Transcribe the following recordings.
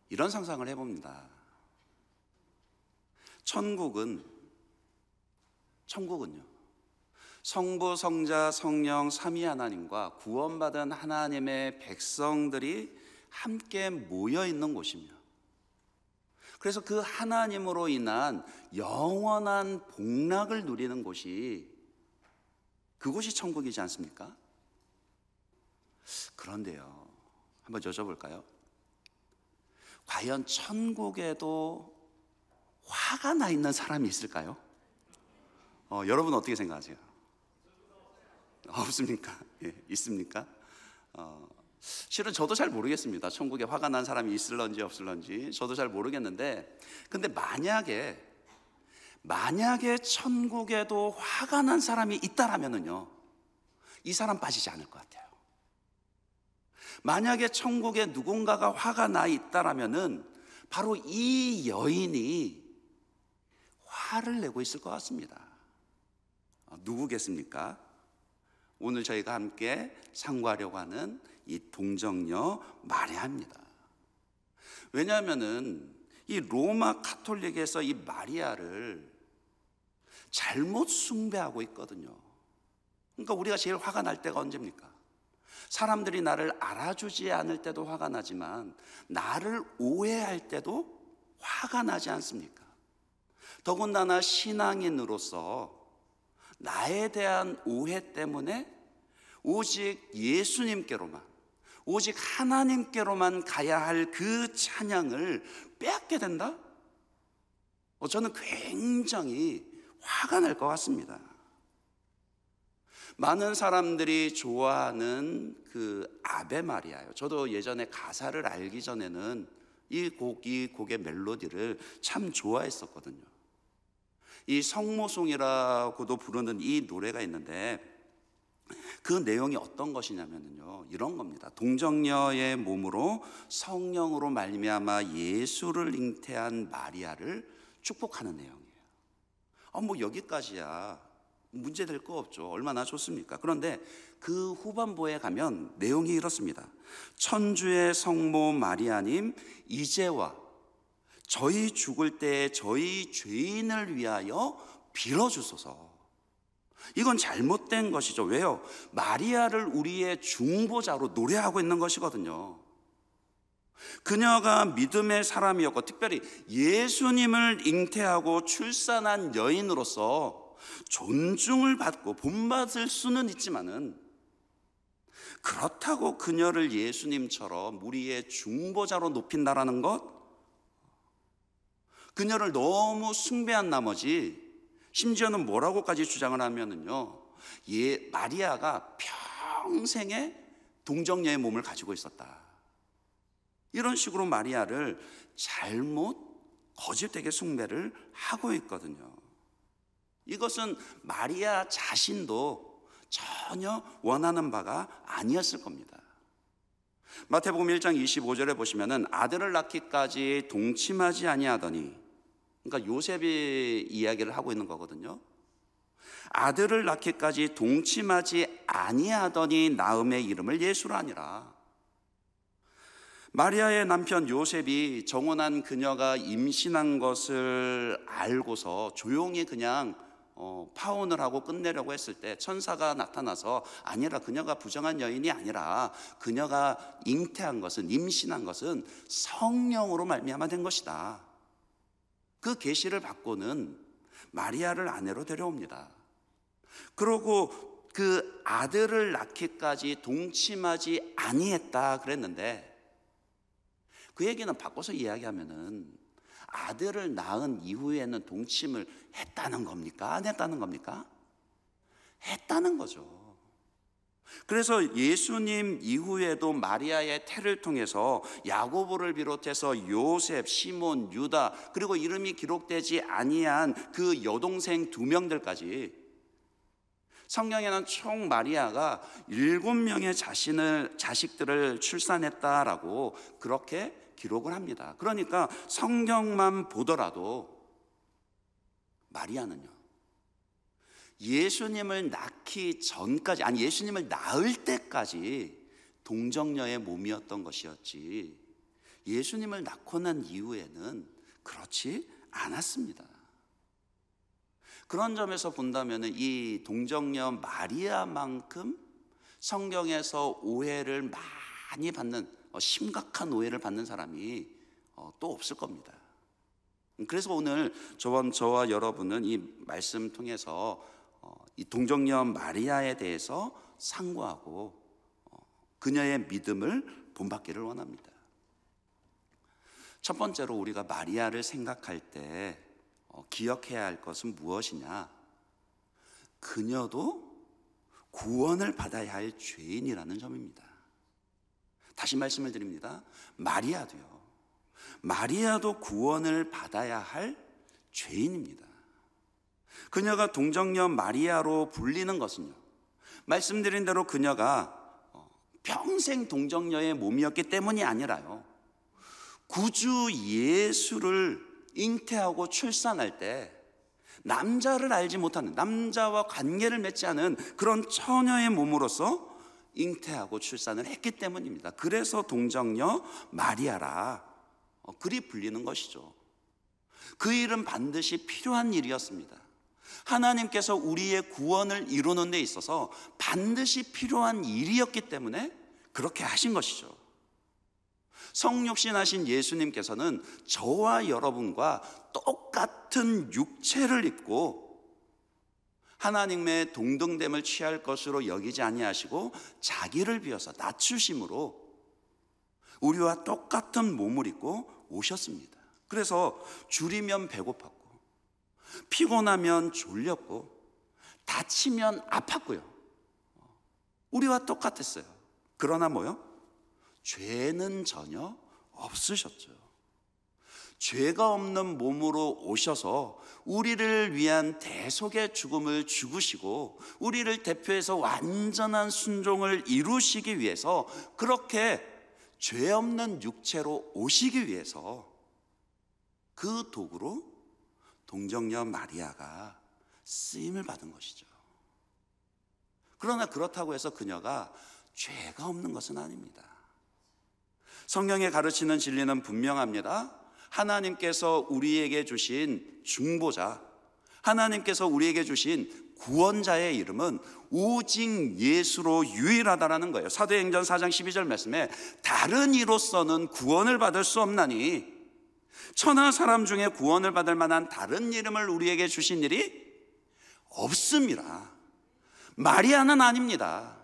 이런 상상을 해봅니다. 천국은요, 성부, 성자, 성령 삼위 하나님과 구원받은 하나님의 백성들이 함께 모여 있는 곳이며, 그래서 그 하나님으로 인한 영원한 복락을 누리는 곳이, 그곳이 천국이지 않습니까? 그런데요, 한번 여쭤볼까요? 과연 천국에도 화가 나 있는 사람이 있을까요? 여러분 어떻게 생각하세요? 없습니까? 예, 있습니까? 실은 저도 잘 모르겠습니다. 천국에 화가 난 사람이 있을런지 없을런지 저도 잘 모르겠는데, 근데 만약에 천국에도 화가 난 사람이 있다라면은요, 이 사람 빠지지 않을 것 같아요. 만약에 천국에 누군가가 화가 나 있다라면은 바로 이 여인이 화를 내고 있을 것 같습니다. 누구겠습니까? 오늘 저희가 함께 상고하려고 하는 이 동정녀 마리아입니다. 왜냐하면은 이 로마 가톨릭에서 이 마리아를 잘못 숭배하고 있거든요. 그러니까 우리가 제일 화가 날 때가 언제입니까? 사람들이 나를 알아주지 않을 때도 화가 나지만 나를 오해할 때도 화가 나지 않습니까? 더군다나 신앙인으로서 나에 대한 오해 때문에 오직 예수님께로만, 오직 하나님께로만 가야 할 그 찬양을 빼앗게 된다? 저는 굉장히 화가 날 것 같습니다. 많은 사람들이 좋아하는 그 아베 마리아요. 저도 예전에 가사를 알기 전에는 이 곡의 멜로디를 참 좋아했었거든요. 이 성모송이라고도 부르는 이 노래가 있는데, 그 내용이 어떤 것이냐면요, 이런 겁니다. 동정녀의 몸으로 성령으로 말미암아 예수를 잉태한 마리아를 축복하는 내용이에요. 뭐 여기까지야 문제될 거 없죠. 얼마나 좋습니까? 그런데 그 후반부에 가면 내용이 이렇습니다. 천주의 성모 마리아님, 이제와 저희 죽을 때 저희 죄인을 위하여 빌어주소서. 이건 잘못된 것이죠. 왜요? 마리아를 우리의 중보자로 노래하고 있는 것이거든요. 그녀가 믿음의 사람이었고, 특별히 예수님을 잉태하고 출산한 여인으로서 존중을 받고 본받을 수는 있지만은, 그렇다고 그녀를 예수님처럼 우리의 중보자로 높인다라는 것, 그녀를 너무 숭배한 나머지 심지어는 뭐라고까지 주장을 하면은요, 마리아가 평생에 동정녀의 몸을 가지고 있었다, 이런 식으로 마리아를 잘못 거짓되게 숭배를 하고 있거든요. 이것은 마리아 자신도 전혀 원하는 바가 아니었을 겁니다. 마태복음 1장 25절에 보시면은 아들을 낳기까지 동침하지 아니하더니, 그러니까 요셉이 이야기를 하고 있는 거거든요. 아들을 낳기까지 동침하지 아니하더니 낳음의 이름을 예수라 하니라. 마리아의 남편 요셉이 정혼한 그녀가 임신한 것을 알고서 조용히 그냥 파혼을 하고 끝내려고 했을 때 천사가 나타나서, 아니라 그녀가 부정한 여인이 아니라 그녀가 잉태한 것은, 임신한 것은 성령으로 말미암아 된 것이다. 그 계시를 받고는 마리아를 아내로 데려옵니다. 그러고 그 아들을 낳기까지 동침하지 아니했다 그랬는데, 그 얘기는 바꿔서 이야기하면은 아들을 낳은 이후에는 동침을 했다는 겁니까? 안 했다는 겁니까? 했다는 거죠. 그래서 예수님 이후에도 마리아의 태를 통해서 야고보를 비롯해서 요셉, 시몬, 유다, 그리고 이름이 기록되지 아니한 그 여동생 2명들까지, 성경에는 총 마리아가 7명의 자식들을 출산했다라고 그렇게 기록을 합니다. 그러니까 성경만 보더라도 마리아는요, 예수님을 낳기 전까지, 아니 예수님을 낳을 때까지 동정녀의 몸이었던 것이었지, 예수님을 낳고 난 이후에는 그렇지 않았습니다. 그런 점에서 본다면 이 동정녀 마리아만큼 성경에서 오해를 많이 받는, 심각한 오해를 받는 사람이 또 없을 겁니다. 그래서 오늘 저와 여러분은 이 말씀 통해서 이 동정녀 마리아에 대해서 상고하고 그녀의 믿음을 본받기를 원합니다. 첫 번째로 우리가 마리아를 생각할 때 기억해야 할 것은 무엇이냐? 그녀도 구원을 받아야 할 죄인이라는 점입니다. 다시 말씀을 드립니다. 마리아도 구원을 받아야 할 죄인입니다. 그녀가 동정녀 마리아로 불리는 것은요, 말씀드린 대로 그녀가 평생 동정녀의 몸이었기 때문이 아니라요, 구주 예수를 잉태하고 출산할 때 남자를 알지 못하는, 남자와 관계를 맺지 않은 그런 처녀의 몸으로서 잉태하고 출산을 했기 때문입니다. 그래서 동정녀 마리아라 그리 불리는 것이죠. 그 일은 반드시 필요한 일이었습니다. 하나님께서 우리의 구원을 이루는 데 있어서 반드시 필요한 일이었기 때문에 그렇게 하신 것이죠. 성육신하신 예수님께서는 저와 여러분과 똑같은 육체를 입고 하나님의 동등됨을 취할 것으로 여기지 아니하시고 자기를 비워서 낮추심으로 우리와 똑같은 몸을 입고 오셨습니다. 그래서 줄이면 배고팠고, 피곤하면 졸렸고, 다치면 아팠고요. 우리와 똑같았어요. 그러나 뭐요? 죄는 전혀 없으셨죠. 죄가 없는 몸으로 오셔서 우리를 위한 대속의 죽음을 죽으시고 우리를 대표해서 완전한 순종을 이루시기 위해서, 그렇게 죄 없는 육체로 오시기 위해서 그 도구로 동정녀 마리아가 쓰임을 받은 것이죠. 그러나 그렇다고 해서 그녀가 죄가 없는 것은 아닙니다. 성경의 가르치는 진리는 분명합니다. 하나님께서 우리에게 주신 중보자, 하나님께서 우리에게 주신 구원자의 이름은 오직 예수로 유일하다라는 거예요. 사도행전 4장 12절 말씀에 다른 이로서는 구원을 받을 수 없나니 천하 사람 중에 구원을 받을 만한 다른 이름을 우리에게 주신 일이 없습니다. 마리아는 아닙니다.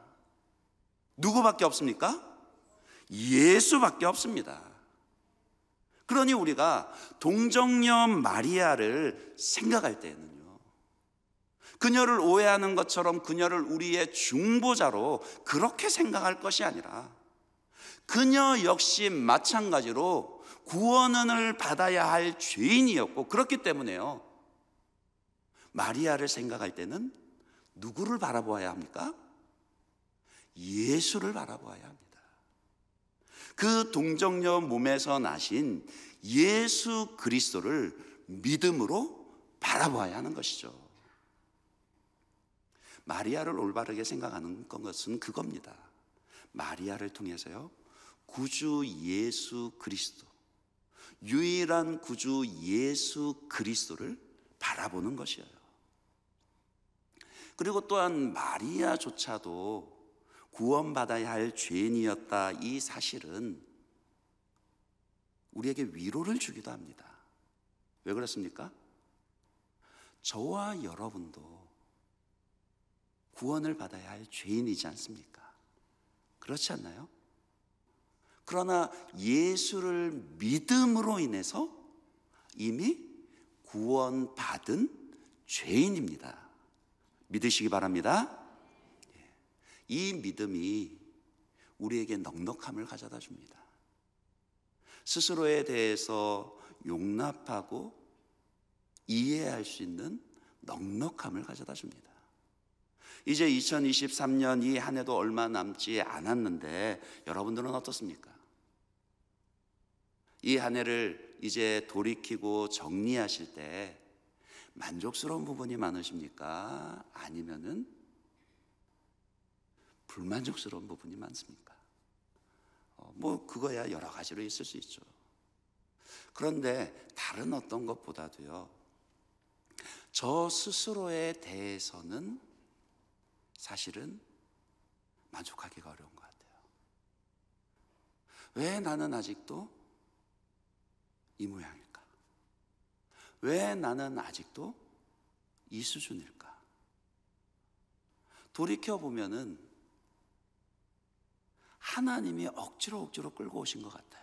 누구밖에 없습니까? 예수밖에 없습니다. 그러니 우리가 동정녀 마리아를 생각할 때에는요, 그녀를 오해하는 것처럼 그녀를 우리의 중보자로 그렇게 생각할 것이 아니라 그녀 역시 마찬가지로 구원을 받아야 할 죄인이었고, 그렇기 때문에요, 마리아를 생각할 때는 누구를 바라보아야 합니까? 예수를 바라보아야 합니다. 그 동정녀 몸에서 나신 예수 그리스도를 믿음으로 바라보아야 하는 것이죠. 마리아를 올바르게 생각하는 것은 그겁니다. 마리아를 통해서요, 구주 예수 그리스도, 유일한 구주 예수 그리스도를 바라보는 것이에요. 그리고 또한 마리아조차도 구원받아야 할 죄인이었다, 이 사실은 우리에게 위로를 주기도 합니다. 왜 그렇습니까? 저와 여러분도 구원을 받아야 할 죄인이지 않습니까? 그렇지 않나요? 그러나 예수를 믿음으로 인해서 이미 구원받은 죄인입니다. 믿으시기 바랍니다. 이 믿음이 우리에게 넉넉함을 가져다 줍니다. 스스로에 대해서 용납하고 이해할 수 있는 넉넉함을 가져다 줍니다. 이제 2023년 이 한 해도 얼마 남지 않았는데 여러분들은 어떻습니까? 이 한 해를 이제 돌이키고 정리하실 때 만족스러운 부분이 많으십니까? 아니면은 불만족스러운 부분이 많습니까? 뭐 그거야 여러 가지로 있을 수 있죠. 그런데 다른 어떤 것보다도요, 저 스스로에 대해서는 사실은 만족하기가 어려운 것 같아요. 왜 나는 아직도 이 모양일까? 왜 나는 아직도 이 수준일까? 돌이켜보면은 하나님이 억지로 끌고 오신 것 같아요.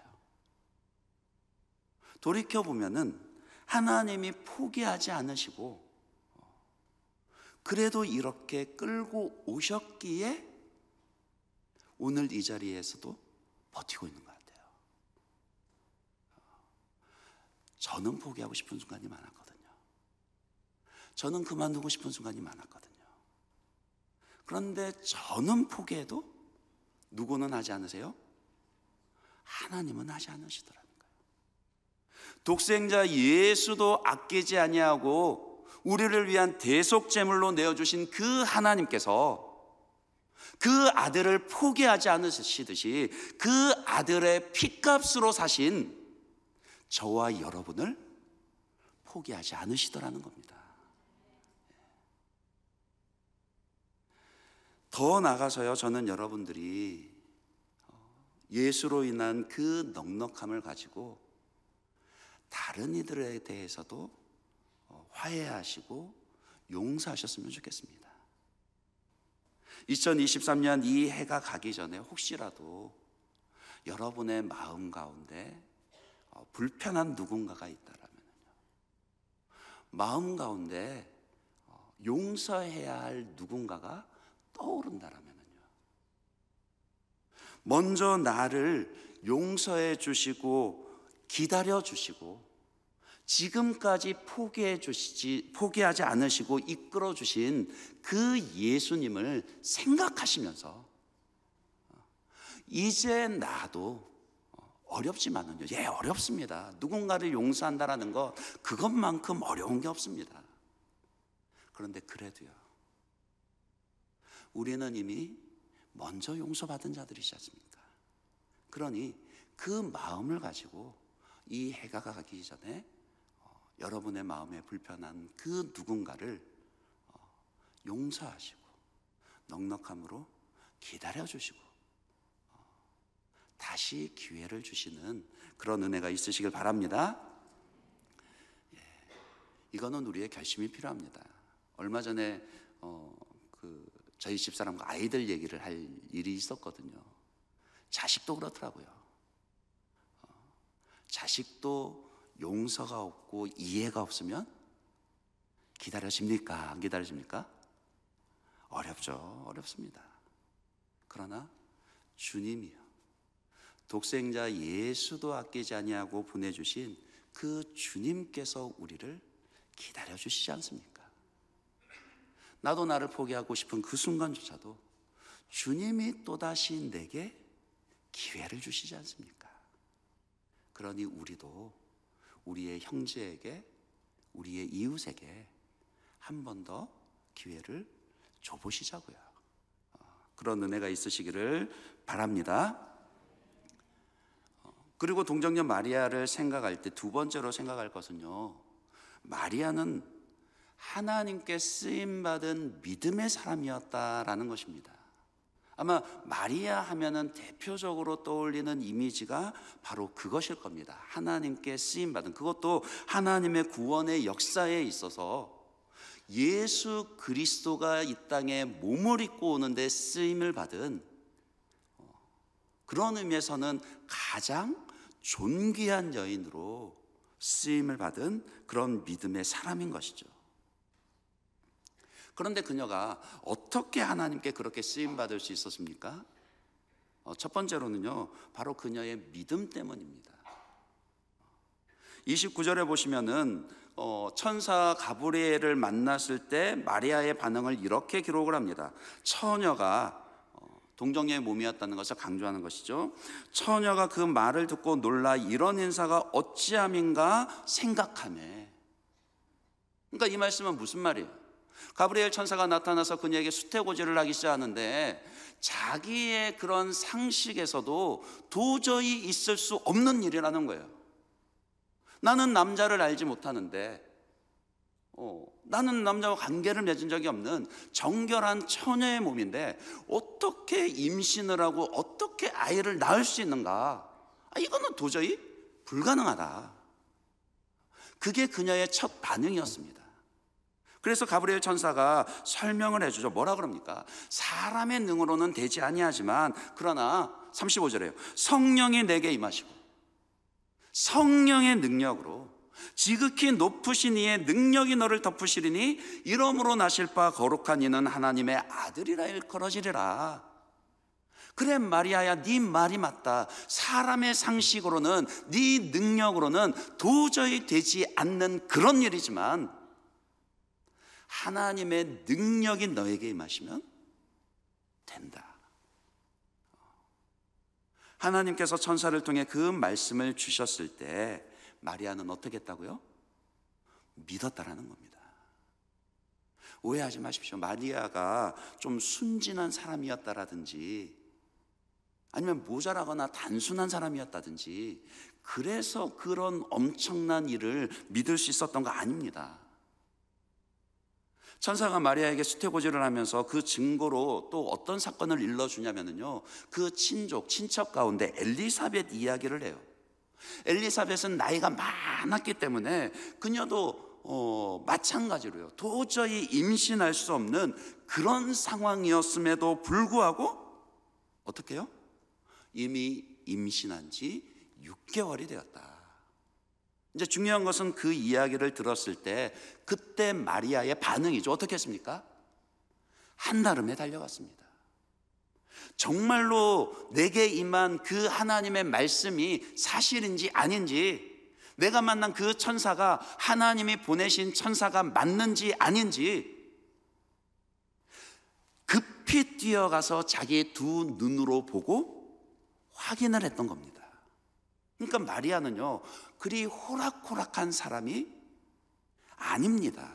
돌이켜보면은 하나님이 포기하지 않으시고 그래도 이렇게 끌고 오셨기에 오늘 이 자리에서도 버티고 있는 것 같아요. 저는 포기하고 싶은 순간이 많았거든요. 저는 그만두고 싶은 순간이 많았거든요. 그런데 저는 포기해도 누구는 하지 않으세요? 하나님은 하지 않으시더라는 거예요. 독생자 예수도 아끼지 아니하고 우리를 위한 대속제물로 내어주신 그 하나님께서 그 아들을 포기하지 않으시듯이 그 아들의 핏값으로 사신 저와 여러분을 포기하지 않으시더라는 겁니다. 더 나아가서요, 저는 여러분들이 예수로 인한 그 넉넉함을 가지고 다른 이들에 대해서도 화해하시고 용서하셨으면 좋겠습니다. 2023년 이 해가 가기 전에 혹시라도 여러분의 마음 가운데 불편한 누군가가 있다라면요, 마음 가운데 용서해야 할 누군가가 떠오른다라면요, 먼저 나를 용서해 주시고 기다려 주시고 지금까지 포기하지 않으시고 이끌어 주신 그 예수님을 생각하시면서 이제 나도 어렵지만은요, 예, 어렵습니다. 누군가를 용서한다라는 것, 그것만큼 어려운 게 없습니다. 그런데 그래도요, 우리는 이미 먼저 용서받은 자들이지 않습니까? 그러니 그 마음을 가지고 이 해가 가기 전에 여러분의 마음에 불편한 그 누군가를 용서하시고 넉넉함으로 기다려주시고 다시 기회를 주시는 그런 은혜가 있으시길 바랍니다. 이거는 우리의 결심이 필요합니다. 얼마 전에 저희 집사람과 아이들 얘기를 할 일이 있었거든요. 자식도 그렇더라고요. 자식도 용서가 없고 이해가 없으면 기다려집니까? 안 기다려집니까? 어렵죠. 어렵습니다. 그러나 주님이요, 독생자 예수도 아끼지 아니하고 보내주신 그 주님께서 우리를 기다려주시지 않습니까? 나도 나를 포기하고 싶은 그 순간조차도 주님이 또다시 내게 기회를 주시지 않습니까? 그러니 우리도 우리의 형제에게, 우리의 이웃에게 한 번 더 기회를 줘보시자고요. 그런 은혜가 있으시기를 바랍니다. 그리고 동정녀 마리아를 생각할 때 두 번째로 생각할 것은요, 마리아는 하나님께 쓰임받은 믿음의 사람이었다라는 것입니다. 아마 마리아 하면은 대표적으로 떠올리는 이미지가 바로 그것일 겁니다. 하나님께 쓰임받은, 그것도 하나님의 구원의 역사에 있어서 예수 그리스도가 이 땅에 몸을 입고 오는데 쓰임을 받은, 그런 의미에서는 가장 존귀한 여인으로 쓰임을 받은 그런 믿음의 사람인 것이죠. 그런데 그녀가 어떻게 하나님께 그렇게 쓰임받을 수 있었습니까? 첫 번째로는요, 바로 그녀의 믿음 때문입니다. 29절에 보시면은 천사 가브리엘을 만났을 때 마리아의 반응을 이렇게 기록을 합니다. 처녀가, 동정녀의 몸이었다는 것을 강조하는 것이죠. 처녀가 그 말을 듣고 놀라 이런 인사가 어찌함인가 생각하매. 그러니까 이 말씀은 무슨 말이에요? 가브리엘 천사가 나타나서 그녀에게 수태고지를 하기 시작하는데 자기의 그런 상식에서도 도저히 있을 수 없는 일이라는 거예요. 나는 남자를 알지 못하는데 나는 남자와 관계를 맺은 적이 없는 정결한 처녀의 몸인데 어떻게 임신을 하고 어떻게 아이를 낳을 수 있는가? 이거는 도저히 불가능하다. 그게 그녀의 첫 반응이었습니다. 그래서 가브리엘 천사가 설명을 해주죠. 뭐라 그럽니까? 사람의 능으로는 되지 아니하지만 그러나 35절에요. 성령이 내게 임하시고 성령의 능력으로 지극히 높으신 이의 능력이 너를 덮으시리니 이러므로 나실 바 거룩한 이는 하나님의 아들이라 일컬어지리라. 그래 마리아야, 네 말이 맞다. 사람의 상식으로는 네 능력으로는 도저히 되지 않는 그런 일이지만 하나님의 능력이 너에게 임하시면 된다. 하나님께서 천사를 통해 그 말씀을 주셨을 때 마리아는 어떻게 했다고요? 믿었다라는 겁니다. 오해하지 마십시오. 마리아가 좀 순진한 사람이었다라든지 아니면 모자라거나 단순한 사람이었다든지 그래서 그런 엄청난 일을 믿을 수 있었던 거 아닙니다. 천사가 마리아에게 수태고지를 하면서 그 증거로 또 어떤 사건을 일러주냐면요, 그 친척 가운데 엘리사벳 이야기를 해요. 엘리사벳은 나이가 많았기 때문에 그녀도 마찬가지로요, 도저히 임신할 수 없는 그런 상황이었음에도 불구하고 어떻게 해요? 이미 임신한 지 6개월이 되었다. 이제 중요한 것은 그 이야기를 들었을 때 그때 마리아의 반응이죠. 어떻게 했습니까? 한달음에 달려갔습니다. 정말로 내게 임한 그 하나님의 말씀이 사실인지 아닌지, 내가 만난 그 천사가 하나님이 보내신 천사가 맞는지 아닌지 급히 뛰어가서 자기의 두 눈으로 보고 확인을 했던 겁니다. 그러니까 마리아는요, 그리 호락호락한 사람이 아닙니다.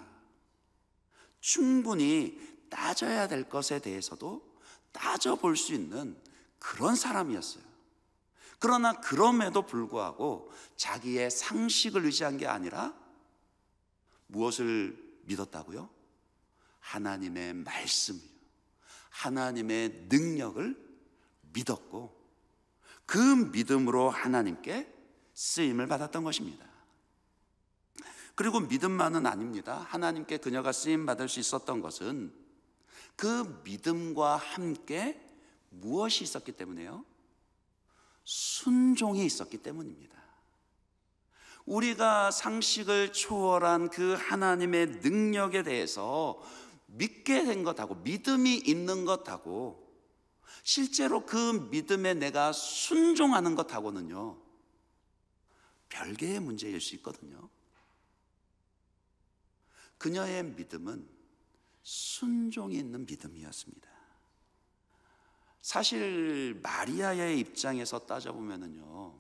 충분히 따져야 될 것에 대해서도 따져볼 수 있는 그런 사람이었어요. 그러나 그럼에도 불구하고 자기의 상식을 의지한 게 아니라 무엇을 믿었다고요? 하나님의 말씀이요, 하나님의 능력을 믿었고 그 믿음으로 하나님께 쓰임을 받았던 것입니다. 그리고 믿음만은 아닙니다. 하나님께 그녀가 쓰임 받을 수 있었던 것은 그 믿음과 함께 무엇이 있었기 때문에요? 순종이 있었기 때문입니다. 우리가 상식을 초월한 그 하나님의 능력에 대해서 믿게 된 것하고 믿음이 있는 것하고 실제로 그 믿음에 내가 순종하는 것하고는요, 별개의 문제일 수 있거든요. 그녀의 믿음은 순종이 있는 믿음이었습니다. 사실 마리아의 입장에서 따져보면요,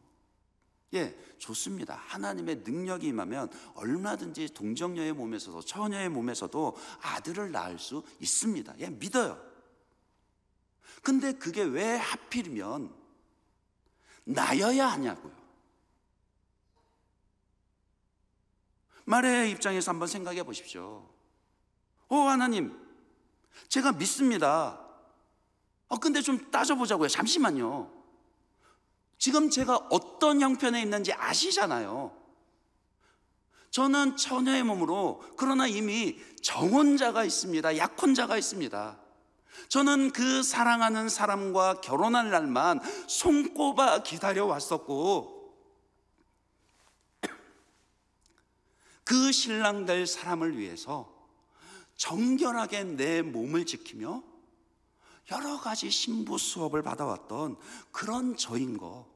좋습니다. 하나님의 능력이 임하면 얼마든지 동정녀의 몸에서도 처녀의 몸에서도 아들을 낳을 수 있습니다. 믿어요. 근데 그게 왜 하필이면 나여야 하냐고요. 마리아의 입장에서 한번 생각해 보십시오. 하나님, 제가 믿습니다. 근데 좀 따져보자고요. 잠시만요. 지금 제가 어떤 형편에 있는지 아시잖아요. 저는 처녀의 몸으로, 그러나 이미 정혼자가 있습니다. 약혼자가 있습니다. 저는 그 사랑하는 사람과 결혼할 날만 손꼽아 기다려왔었고 그 신랑 될 사람을 위해서 정결하게 내 몸을 지키며 여러 가지 신부 수업을 받아왔던 그런 저인 거,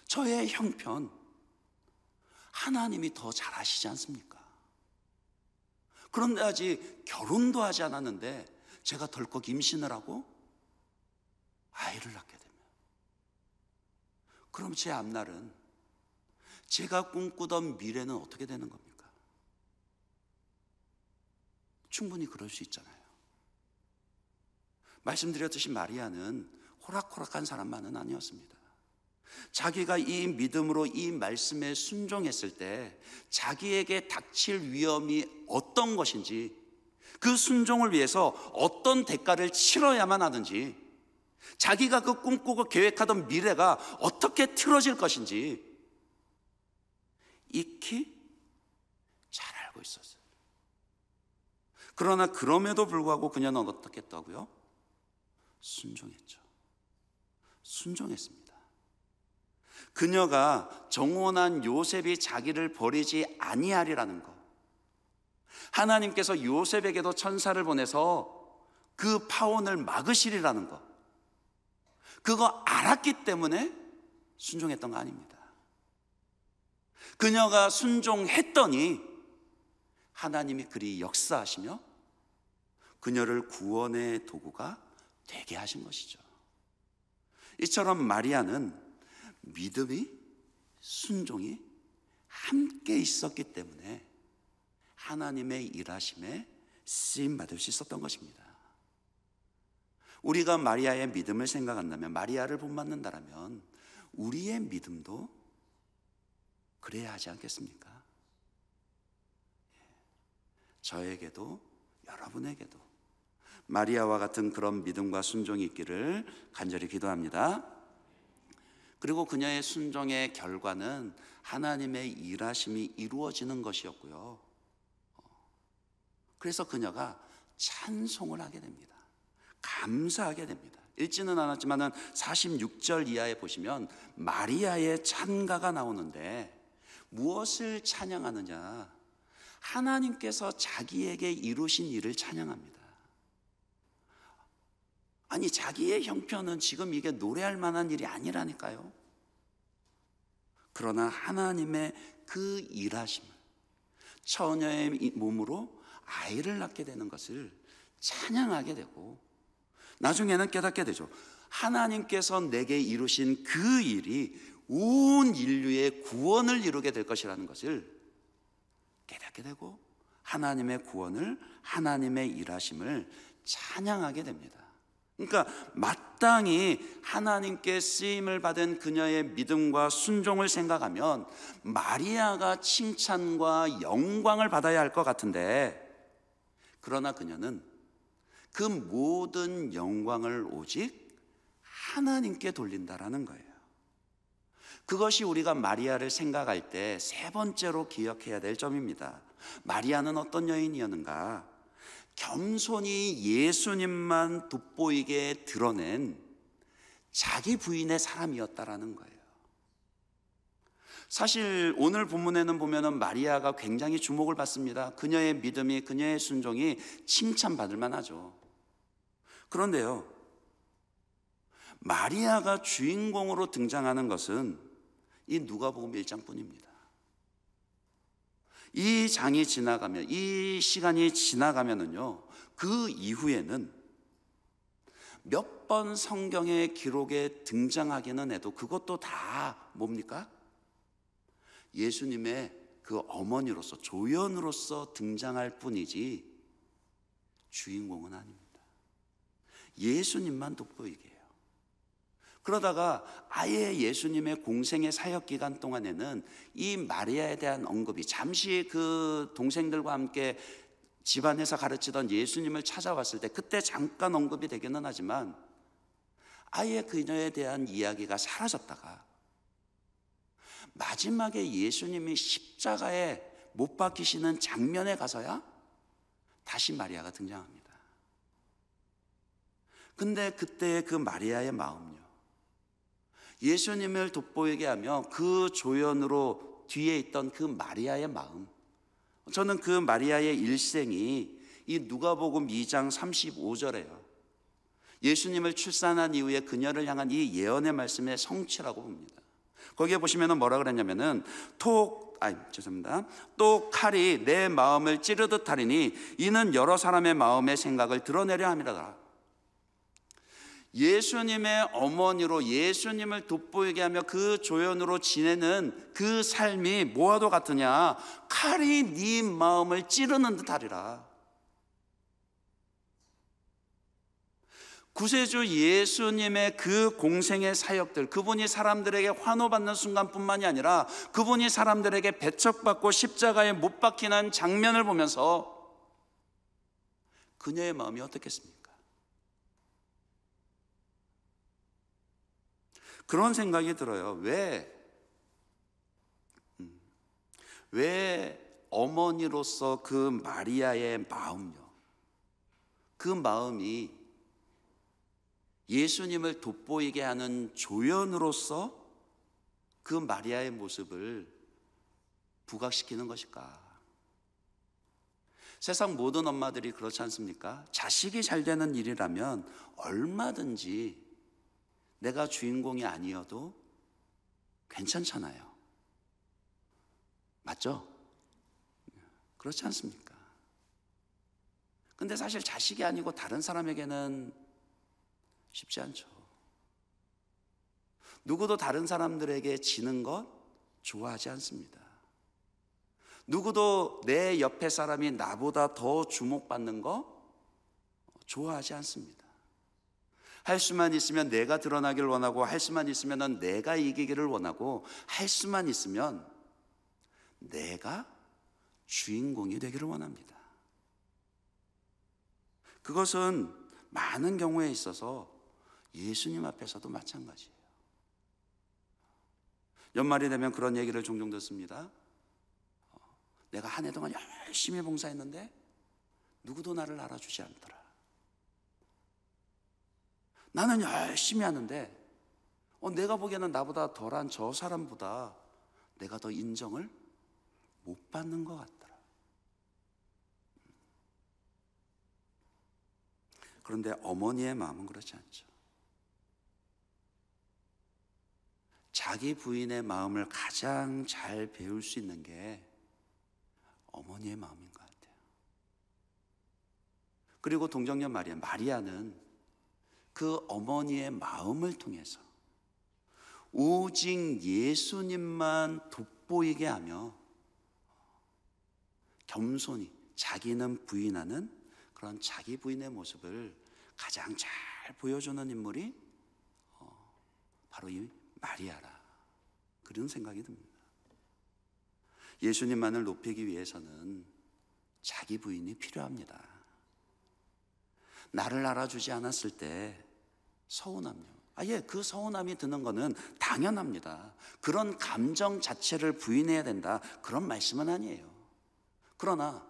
저의 형편, 하나님이 더 잘 아시지 않습니까? 그런데 아직 결혼도 하지 않았는데 제가 덜컥 임신을 하고 아이를 낳게 되면, 그럼 제 앞날은, 제가 꿈꾸던 미래는 어떻게 되는 겁니까? 충분히 그럴 수 있잖아요. 말씀드렸듯이 마리아는 호락호락한 사람만은 아니었습니다. 자기가 이 믿음으로 이 말씀에 순종했을 때 자기에게 닥칠 위험이 어떤 것인지, 그 순종을 위해서 어떤 대가를 치러야만 하는지, 자기가 그 꿈꾸고 계획하던 미래가 어떻게 틀어질 것인지 익히 잘 알고 있었어요. 그러나 그럼에도 불구하고 그녀는 어떻게 했다고요? 순종했죠. 순종했습니다. 그녀가 정혼한 요셉이 자기를 버리지 아니하리라는 것, 하나님께서 요셉에게도 천사를 보내서 그 파혼을 막으시리라는 것, 그거 알았기 때문에 순종했던 거 아닙니다. 그녀가 순종했더니 하나님이 그리 역사하시며 그녀를 구원의 도구가 되게 하신 것이죠. 이처럼 마리아는 믿음이, 순종이 함께 있었기 때문에 하나님의 일하심에 쓰임받을 수 있었던 것입니다. 우리가 마리아의 믿음을 생각한다면, 마리아를 본받는다면 우리의 믿음도 그래야 하지 않겠습니까? 저에게도 여러분에게도 마리아와 같은 그런 믿음과 순종이 있기를 간절히 기도합니다. 그리고 그녀의 순종의 결과는 하나님의 일하심이 이루어지는 것이었고요. 그래서 그녀가 찬송을 하게 됩니다. 감사하게 됩니다. 읽지는 않았지만 46절 이하에 보시면 마리아의 찬가가 나오는데 무엇을 찬양하느냐? 하나님께서 자기에게 이루신 일을 찬양합니다. 아니, 자기의 형편은 지금 이게 노래할 만한 일이 아니라니까요. 그러나 하나님의 그 일하심을, 처녀의 몸으로 아이를 낳게 되는 것을 찬양하게 되고, 나중에는 깨닫게 되죠. 하나님께서 내게 이루신 그 일이 온 인류의 구원을 이루게 될 것이라는 것을 깨닫게 되고, 하나님의 구원을, 하나님의 일하심을 찬양하게 됩니다. 그러니까 마땅히 하나님께 쓰임을 받은 그녀의 믿음과 순종을 생각하면 마리아가 칭찬과 영광을 받아야 할 것 같은데, 그러나 그녀는 그 모든 영광을 오직 하나님께 돌린다라는 거예요. 그것이 우리가 마리아를 생각할 때 세 번째로 기억해야 될 점입니다. 마리아는 어떤 여인이었는가? 겸손히 예수님만 돋보이게 드러낸 자기 부인의 사람이었다라는 거예요. 사실 오늘 본문에는 보면은 마리아가 굉장히 주목을 받습니다. 그녀의 믿음이, 그녀의 순종이 칭찬받을 만하죠. 그런데요, 마리아가 주인공으로 등장하는 것은 이 누가복음 1장뿐입니다. 이 장이 지나가면, 이 시간이 지나가면은요, 그 이후에는 몇 번 성경의 기록에 등장하기는 해도 그것도 다 뭡니까? 예수님의 그 어머니로서, 조연으로서 등장할 뿐이지 주인공은 아닙니다. 예수님만 돋보이게 해요. 그러다가 아예 예수님의 공생의 사역 기간 동안에는 이 마리아에 대한 언급이, 잠시 그 동생들과 함께 집안에서 가르치던 예수님을 찾아왔을 때 그때 잠깐 언급이 되기는 하지만 아예 그녀에 대한 이야기가 사라졌다가 마지막에 예수님이 십자가에 못 박히시는 장면에 가서야 다시 마리아가 등장합니다. 근데 그때의 그 마리아의 마음요, 예수님을 돋보이게 하며 그 조연으로 뒤에 있던 그 마리아의 마음, 저는 그 마리아의 일생이 이 누가복음 2장 35절에요 예수님을 출산한 이후에 그녀를 향한 이 예언의 말씀의 성취라고 봅니다. 거기에 보시면 뭐라 그랬냐면은 또 칼이 내 마음을 찌르듯 하리니 이는 여러 사람의 마음의 생각을 드러내려 함이라. 예수님의 어머니로 예수님을 돋보이게 하며 그 조연으로 지내는 그 삶이 뭐와도 같으냐? 칼이 네 마음을 찌르는 듯 하리라. 구세주 예수님의 그 공생의 사역들, 그분이 사람들에게 환호받는 순간뿐만이 아니라 그분이 사람들에게 배척받고 십자가에 못 박히는 장면을 보면서 그녀의 마음이 어떻겠습니까? 그런 생각이 들어요. 왜 어머니로서 그 마리아의 마음요, 그 마음이 예수님을 돋보이게 하는 조연으로서 그 마리아의 모습을 부각시키는 것일까? 세상 모든 엄마들이 그렇지 않습니까? 자식이 잘 되는 일이라면 얼마든지 내가 주인공이 아니어도 괜찮잖아요. 맞죠? 그렇지 않습니까? 근데 사실 자식이 아니고 다른 사람에게는 쉽지 않죠. 누구도 다른 사람들에게 지는 것 좋아하지 않습니다. 누구도 내 옆에 사람이 나보다 더 주목받는 거 좋아하지 않습니다. 할 수만 있으면 내가 드러나길 원하고, 할 수만 있으면 내가 이기기를 원하고, 할 수만 있으면 내가 주인공이 되기를 원합니다. 그것은 많은 경우에 있어서 예수님 앞에서도 마찬가지예요. 연말이 되면 그런 얘기를 종종 듣습니다. 내가 한 해 동안 열심히 봉사했는데 누구도 나를 알아주지 않더라. 나는 열심히 하는데 내가 보기에는 나보다 덜한 저 사람보다 내가 더 인정을 못 받는 것 같더라. 그런데 어머니의 마음은 그렇지 않죠. 자기 부인의 마음을 가장 잘 배울 수 있는 게 어머니의 마음인 것 같아요. 그리고 동정녀 마리아는 그 어머니의 마음을 통해서 오직 예수님만 돋보이게 하며 겸손히 자기는 부인하는 그런 자기 부인의 모습을 가장 잘 보여주는 인물이 바로 이 마리아라, 그런 생각이 듭니다. 예수님만을 높이기 위해서는 자기 부인이 필요합니다. 나를 알아주지 않았을 때 서운함요. 그 서운함이 드는 거는 당연합니다. 그런 감정 자체를 부인해야 된다, 그런 말씀은 아니에요. 그러나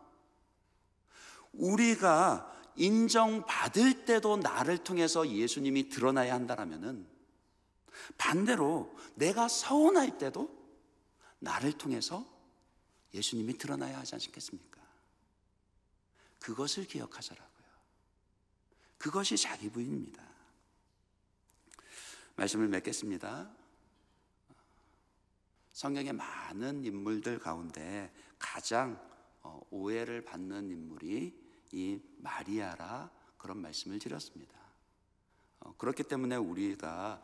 우리가 인정받을 때도 나를 통해서 예수님이 드러나야 한다라면은, 반대로 내가 서운할 때도 나를 통해서 예수님이 드러나야 하지 않겠습니까? 그것을 기억하자라고요. 그것이 자기 부인입니다. 말씀을 맺겠습니다. 성경의 많은 인물들 가운데 가장 오해를 받는 인물이 이 마리아라, 그런 말씀을 드렸습니다. 그렇기 때문에 우리가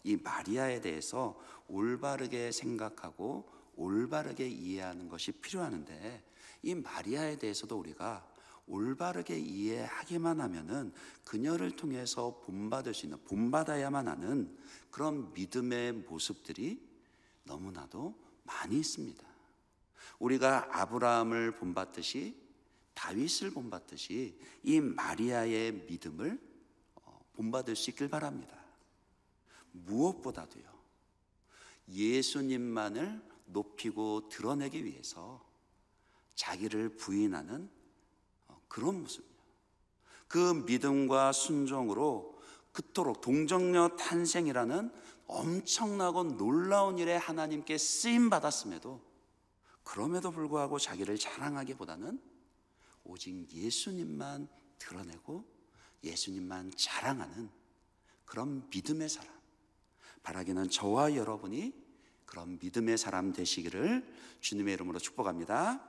이 마리아에 대해서 올바르게 생각하고 올바르게 이해하는 것이 필요하는데, 이 마리아에 대해서도 우리가 올바르게 이해하기만 하면은 그녀를 통해서 본받을 수 있는, 본받아야만 하는 그런 믿음의 모습들이 너무나도 많이 있습니다. 우리가 아브라함을 본받듯이, 다윗을 본받듯이 이 마리아의 믿음을 본받을 수 있길 바랍니다. 무엇보다도요, 예수님만을 높이고 드러내기 위해서 자기를 부인하는 그런 모습이요, 그 믿음과 순종으로 그토록 동정녀 탄생이라는 엄청나고 놀라운 일에 하나님께 쓰임 받았음에도, 그럼에도 불구하고 자기를 자랑하기보다는 오직 예수님만 드러내고 예수님만 자랑하는 그런 믿음의 사람, 바라기는 저와 여러분이 그런 믿음의 사람 되시기를 주님의 이름으로 축복합니다.